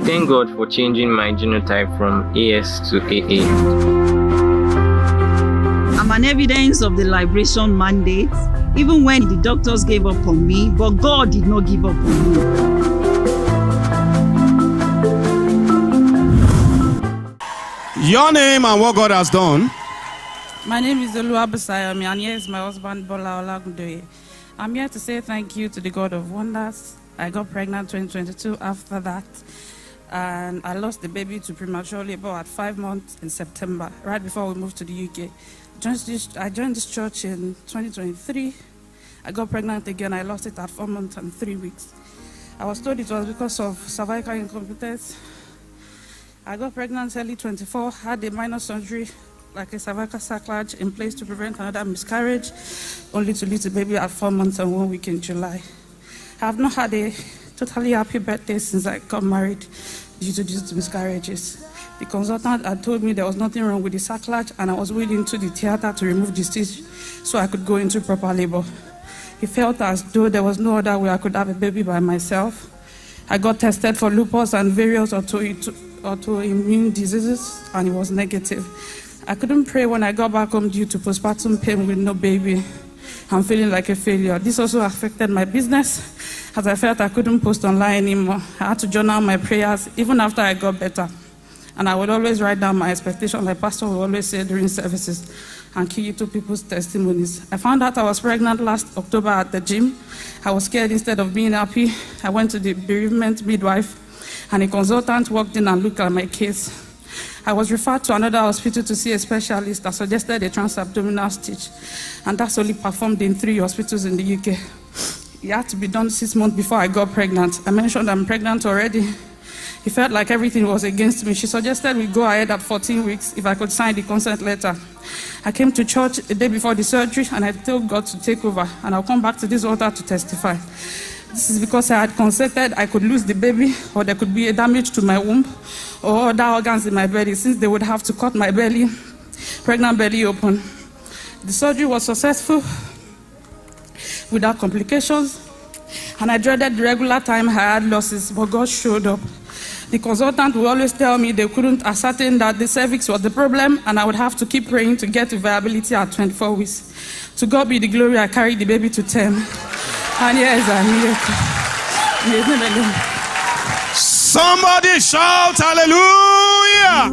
thank God for changing my genotype from AS to AA. I'm an evidence of the liberation mandate, even when the doctors gave up on me, but God did not give up on me. Your name and what God has done. My name is Oluwabusayomi, and here is my husband, Bola Olagundoye. I'm here to say thank you to the God of wonders. I got pregnant 2022 after that, and I lost the baby to premature labor at 5 months in September, right before we moved to the UK. I joined this church in 2023. I got pregnant again. I lost it at 4 months and 3 weeks. I was told it was because of cervical incompetence. I got pregnant early 24, had a minor surgery, like a cervical sacrilege, in place to prevent another miscarriage, only to lose the baby at 4 months and 1 week in July. I have not had a totally happy birthday since I got married due to miscarriages. The consultant had told me there was nothing wrong with the sacrilege, and I was waiting to the theater to remove the stitch so I could go into proper labor. It felt as though there was no other way I could have a baby by myself. I got tested for lupus and various autoimmune diseases, and it was negative. I couldn't pray when I got back home due to postpartum pain with no baby. I'm feeling like a failure. This also affected my business, as I felt I couldn't post online anymore. I had to journal my prayers even after I got better. And I would always write down my expectations, like Pastor would always say during services, and key to people's testimonies. I found out I was pregnant last October at the gym. I was scared instead of being happy. I went to the bereavement midwife, and a consultant walked in and looked at my case. I was referred to another hospital to see a specialist that suggested a transabdominal stitch, and that's only performed in 3 hospitals in the UK. It had to be done 6 months before I got pregnant. I mentioned I'm pregnant already. It felt like everything was against me. She suggested we go ahead at 14 weeks if I could sign the consent letter. I came to church a day before the surgery, and I told God to take over, and I'll come back to this altar to testify. This is because I had consented I could lose the baby, or there could be a damage to my womb or other organs in my belly, since they would have to cut my belly, pregnant belly open. The surgery was successful without complications, and I dreaded the regular time I had losses, but God showed up. The consultant would always tell me they couldn't ascertain that the cervix was the problem, and I would have to keep praying to get to viability at 24 weeks. To God be the glory, I carried the baby to term. And here's a miracle. Somebody shout hallelujah!